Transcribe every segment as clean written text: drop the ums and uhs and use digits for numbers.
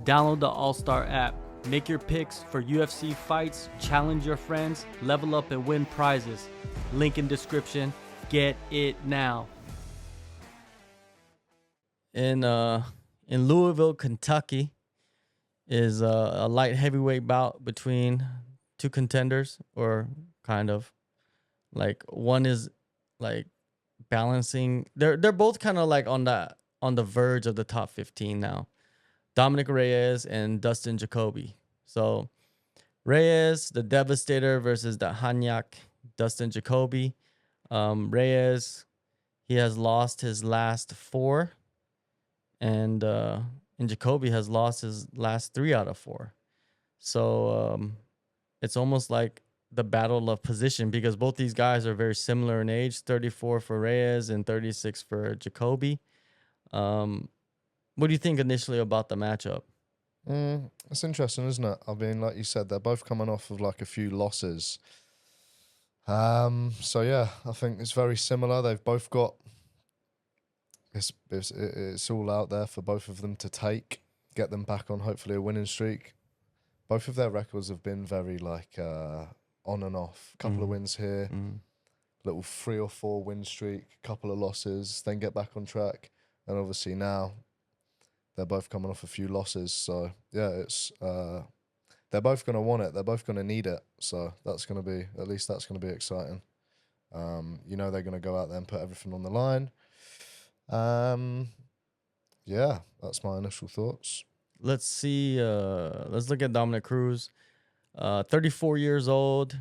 Download the AllStar app. Make your picks for UFC fights, challenge your friends, level up and win prizes. Link in description. Get it now. In Louisville, Kentucky, is a light heavyweight bout between two contenders, or kind of like one is like balancing. They're both kind of like on the verge of the top 15 now. Dominick Reyes and Dustin Jacoby. So Reyes, the Devastator, versus the Hanyak, Dustin Jacoby. Reyes, he has lost his last 4, and Jacoby has lost his last 3 out of 4. So it's almost like the battle of position, because both these guys are very similar in age. 34 for Reyes and 36 for Jacoby. What do you think initially about the matchup? It's interesting, isn't it? I mean, like you said, they're both coming off of like a few losses. So yeah, I think it's very similar. They've both got it's all out there for both of them to take, get them back on hopefully a winning streak. Both of their records have been very like on and off. Couple of wins here, little 3 or 4 win streak, couple of losses, then get back on track, and obviously now they're both coming off a few losses. So yeah, it's they're both going to want it. They're both going to need it. So that's going to be, at least that's going to be exciting. You know, they're going to go out there and put everything on the line. Yeah, that's my initial thoughts. Let's see. Let's look at Dominick Cruz. 34 years old,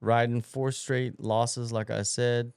riding 4 straight losses, like I said.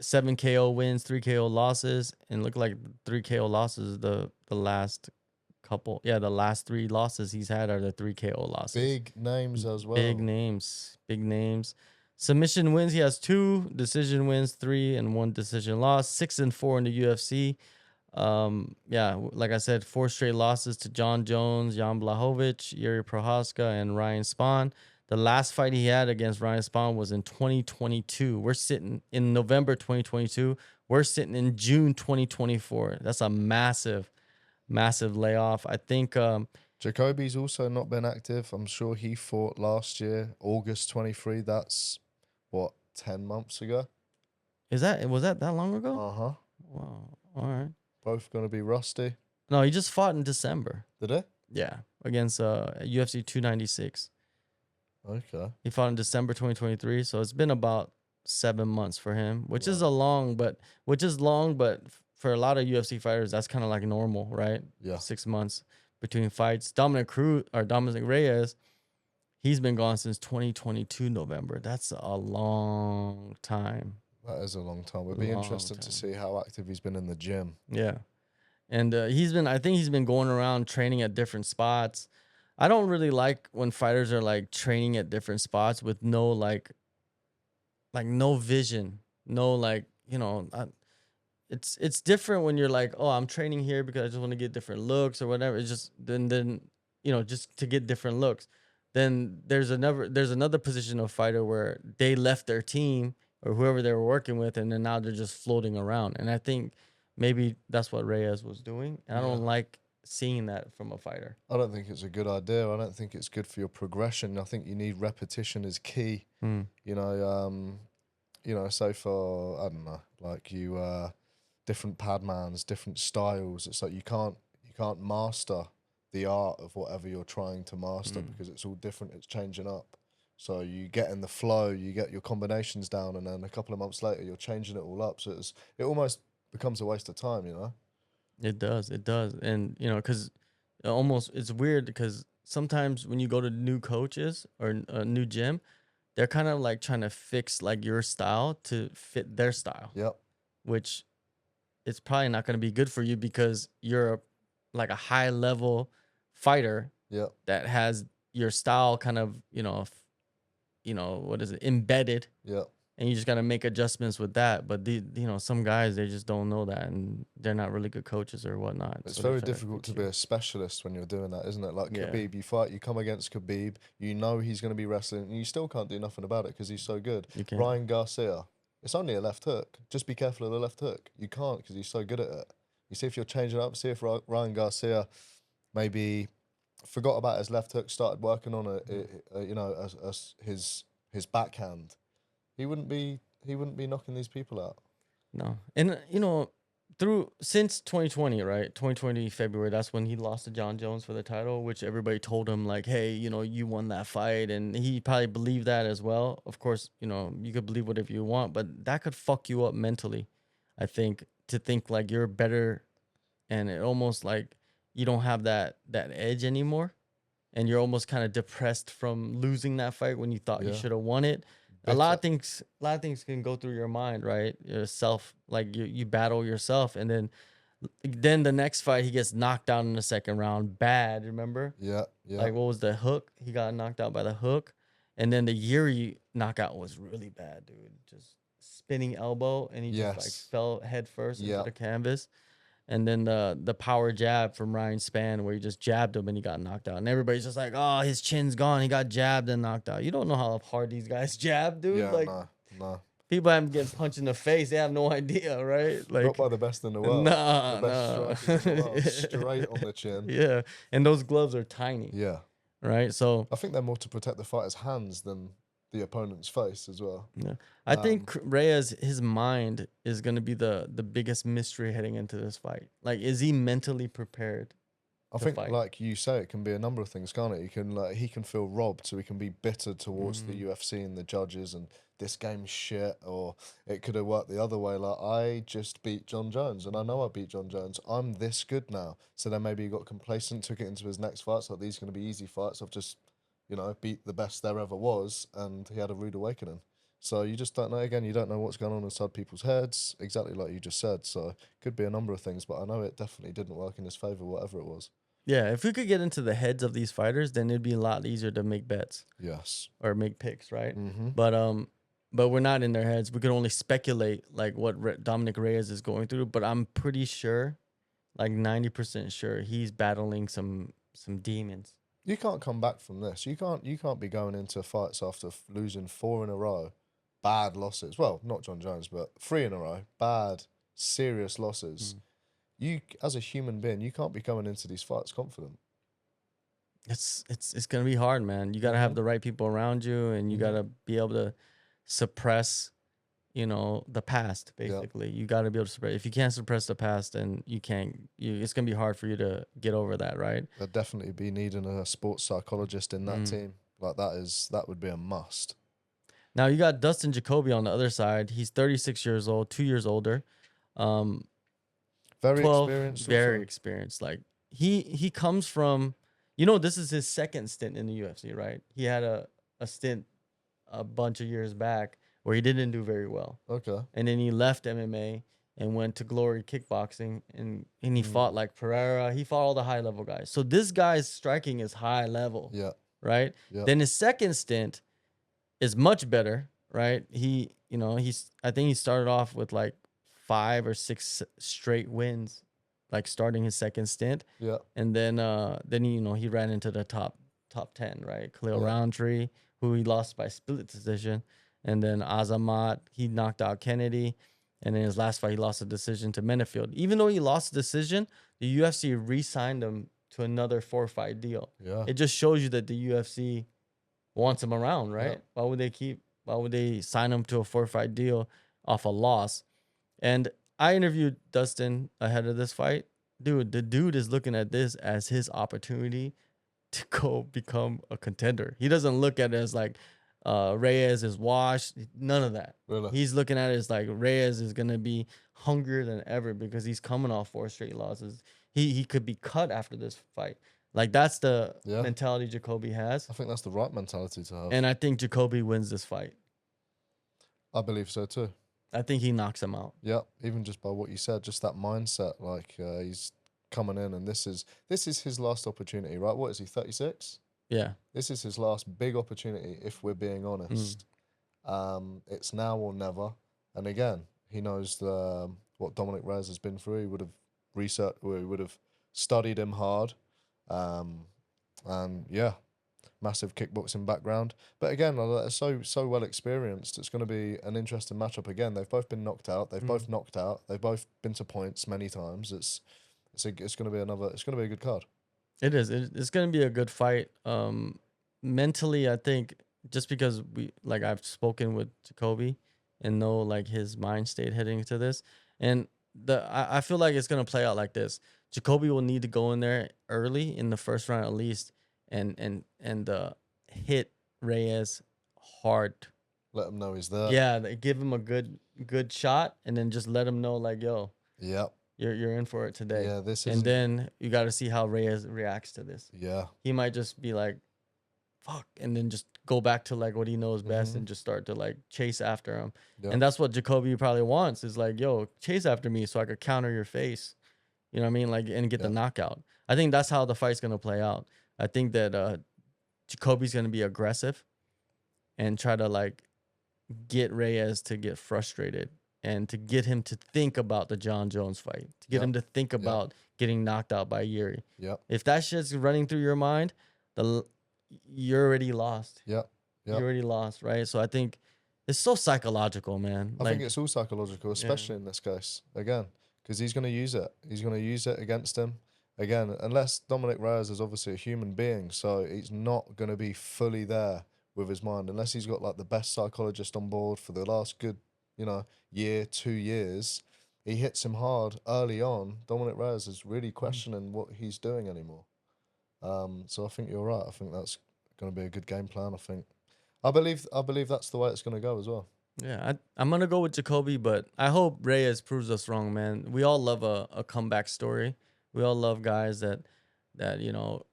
7 KO wins, 3 KO losses, and look like 3 KO losses the last couple. Yeah, the last 3 losses he's had are the 3 KO losses. Big names as well. Big names. Submission wins, he has 2. Decision wins 3, and 1 decision loss. 6-4 in the UFC. Yeah, like I said, 4 straight losses to John Jones, Jan Blachowicz, Yuri Prohaska, and Ryan Spahn. The last fight he had against Ryan Spahn was in 2022. We're sitting in November 2022. We're sitting in June 2024. That's a massive layoff. I think Jacoby's also not been active. I'm sure he fought last year, August 23. That's what, 10 months ago? was that long ago? Uh-huh. Wow. All right. Both going to be rusty. No, he just fought in December. Did he? Yeah, against UFC 296. Okay. He fought in December 2023, so it's been about 7 months for him, which is long, but for a lot of UFC fighters, that's kind of like normal, right? Yeah. 6 months between fights. Dominick Reyes, he's been gone since 2022 November. That's a long time. That is a long time. It'd be interesting to see how active he's been in the gym. Yeah. And I think he's been going around training at different spots. I don't really like when fighters are like training at different spots with no like no vision, no like, you know, it's different when you're like, oh, I'm training here because I just want to get different looks or whatever. It's just then you know, just to get different looks. Then there's another position of fighter where they left their team or whoever they were working with, and then now they're just floating around. And I think maybe that's what Reyes was doing. And I don't like seeing that from a fighter. I don't think it's a good idea. I don't think it's good for your progression. I think you need repetition is key. You know, so for, I don't know, like different padmans, different styles. It's like you can't master the art of whatever you're trying to master because it's all different. It's changing up. So you get in the flow, you get your combinations down, and then a couple of months later, you're changing it all up. So it almost becomes a waste of time, you know? It does. And, you know, because it's weird because sometimes when you go to new coaches or a new gym, they're kind of like trying to fix like your style to fit their style. Yep. Which it's probably not going to be good for you because you're like a high level fighter. Yep. That has your style kind of, what is it, embedded. Yep. And you just got to make adjustments with that. But some guys, they just don't know that, and they're not really good coaches or whatnot. It's very difficult to be a specialist when you're doing that, isn't it? Like Khabib, you come against Khabib, you know he's going to be wrestling, and you still can't do nothing about it because he's so good. Ryan Garcia, it's only a left hook. Just be careful of the left hook. You can't because he's so good at it. You see if you're changing up. See if Ryan Garcia maybe forgot about his left hook, started working on his backhand. He wouldn't be knocking these people out. No. And, since 2020, right? 2020 February, that's when he lost to John Jones for the title, which everybody told him, like, hey, you won that fight. And he probably believed that as well. Of course, you could believe whatever you want, but that could fuck you up mentally, I think, to think like you're better, and it almost like you don't have that edge anymore. And you're almost kind of depressed from losing that fight when you thought you should have won it. A lot of things can go through your mind, right? Yourself, like you battle yourself, and then the next fight he gets knocked out in the second round. Bad, remember? Yeah. Like, what was the hook? He got knocked out by the hook, and then the Yuri knockout was really bad, dude. Just spinning elbow, and he just like fell head first into the canvas. And then the power jab from Ryan Spann, where he just jabbed him and he got knocked out. And everybody's just like, oh, his chin's gone. He got jabbed and knocked out. You don't know how hard these guys jab, dude. Yeah, like, no. People haven't getting punched in the face. They have no idea, right? Like, not by the best in the world. Nah, the best strikers in the world. Straight on the chin. Yeah. And those gloves are tiny. Yeah. Right? So I think they're more to protect the fighter's hands than the opponent's face as well. Yeah. I think Reyes, his mind is going to be the biggest mystery heading into this fight. Like, is he mentally prepared? I think, like you say, it can be a number of things, can't it? He can feel robbed, so he can be bitter towards the UFC and the judges, and this game's shit. Or it could have worked the other way. Like, I just beat John Jones, and I know I beat John Jones. I'm this good now. So then maybe he got complacent, took it into his next fights. Like, these are going to be easy fights. I've just, beat the best there ever was, and he had a rude awakening. So you just don't know. Again, you don't know what's going on inside people's heads, exactly like you just said. So could be a number of things, but I know it definitely didn't work in his favor, whatever it was. Yeah, if we could get into the heads of these fighters, then it'd be a lot easier to make bets. Yes. Or make picks, right? Mm-hmm. But we're not in their heads. We could only speculate like what Dominick Reyes is going through. But I'm pretty sure, like 90% sure, he's battling some demons. You can't come back from this. You can't be going into fights after losing 4 in a row, bad losses. Well, not John Jones, but 3 in a row, bad, serious losses. You, as a human being, you can't be going into these fights confident. It's gonna be hard, man. You gotta have the right people around you, and you gotta be able to suppress, the past. Basically, you gotta be able to suppress. If you can't suppress the past, then you can't. It's gonna be hard for you to get over that, right? They'd definitely be needing a sports psychologist in that team. Like that would be a must. Now you got Dustin Jacoby on the other side. He's 36 years old, 2 years older. Very experienced. Very experienced. Like he comes from, this is his second stint in the UFC, right? He had a stint a bunch of years back where he didn't do very well. Okay. And then he left MMA and went to Glory Kickboxing, and he fought like Pereira. He fought all the high level guys. So this guy's striking is high level. Yeah. Right? Yeah. Then his second stint is much better, right? I think he started off with like 5 or 6 straight wins, like starting his second stint. Yeah. And then he ran into the top 10, right? Khalil Roundtree, who he lost by split decision. And then Azamat, he knocked out Kennedy. And in his last fight, he lost a decision to Menefield. Even though he lost the decision, the UFC re-signed him to another 4-fight deal. Yeah. It just shows you that the UFC wants him around, right? Yeah. Why would they sign him to a 4-fight deal off a loss? And I interviewed Dustin ahead of this fight. Dude, the dude is looking at this as his opportunity to go become a contender. He doesn't look at it as like Reyes is washed. None of that. Really? He's looking at it as like Reyes is going to be hungrier than ever because he's coming off 4 straight losses. He could be cut after this fight. Like, that's the mentality Jacoby has. I think that's the right mentality to have. And I think Jacoby wins this fight. I believe so too. I think he knocks him out. Yeah, even just by what you said, just that mindset. Like he's coming in, and this is his last opportunity, right? What is he? 36. Yeah. This is his last big opportunity. If we're being honest, it's now or never. And again, he knows what Dominick Reyes has been through. He would have researched, or he would have studied him hard. And yeah, massive kickboxing background. But again, they're so well experienced. It's going to be an interesting matchup again. They've both been knocked out. They've both knocked out. They've both been to points many times. It's going to be it's going to be a good card. It is. It's going to be a good fight. Mentally, I think just because I've spoken with Jacoby and know like his mind state heading into this, and I feel like it's going to play out like this. Jacoby will need to go in there early in the first round at least, and hit Reyes hard. Let him know he's there. Yeah, give him a good shot, and then just let him know like, yo, yep, you're in for it today. Yeah, this is. And then you got to see how Reyes reacts to this. Yeah, he might just be like, fuck, and then just go back to like what he knows best and just start to like chase after him. Yep. And that's what Jacoby probably wants is like, yo, chase after me so I could counter your face. You know what I mean? Like, and get the knockout. I think that's how the fight's going to play out. I think that Jacoby's going to be aggressive and try to like get Reyes to get frustrated and to get him to think about the John Jones fight, to get him to think about getting knocked out by Yuri. Yep. If that shit's running through your mind, you're already lost. Yep. You're already lost, right? So I think it's so psychological, man. I think it's all psychological, especially in this case. Again, because he's going to use it. He's going to use it against him. Again, unless Dominick Reyes is obviously a human being, so he's not going to be fully there with his mind. Unless he's got like the best psychologist on board for the last good, year, 2 years. He hits him hard early on. Dominick Reyes is really questioning what he's doing anymore. So I think you're right. I think that's going to be a good game plan. I believe that's the way it's going to go as well. Yeah, I'm going to go with Jacoby, but I hope Reyes proves us wrong, man. We all love a comeback story. We all love guys that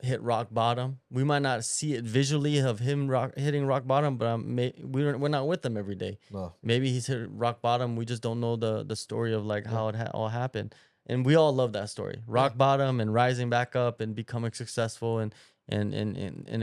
hit rock bottom. We might not see it visually of him hitting rock bottom, but we're not with them every day. No. Maybe he's hit rock bottom. We just don't know the story of like how it all happened. And we all love that story. Rock bottom and rising back up and becoming successful and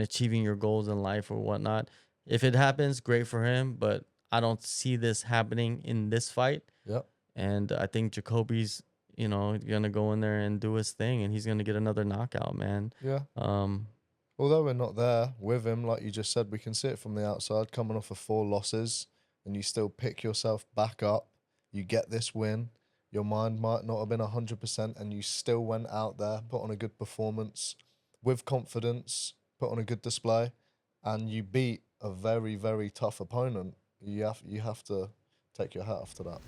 achieving your goals in life or whatnot. If it happens, great for him, but I don't see this happening in this fight. Yep. And I think Jacoby's, gonna go in there and do his thing, and he's gonna get another knockout, man. Yeah. Although we're not there with him, like you just said, we can see it from the outside, coming off of 4 losses, and you still pick yourself back up. You get this win. Your mind might not have been 100%, and you still went out there, put on a good performance with confidence, put on a good display, and you beat a very, very tough opponent. You have to take your hat off to that.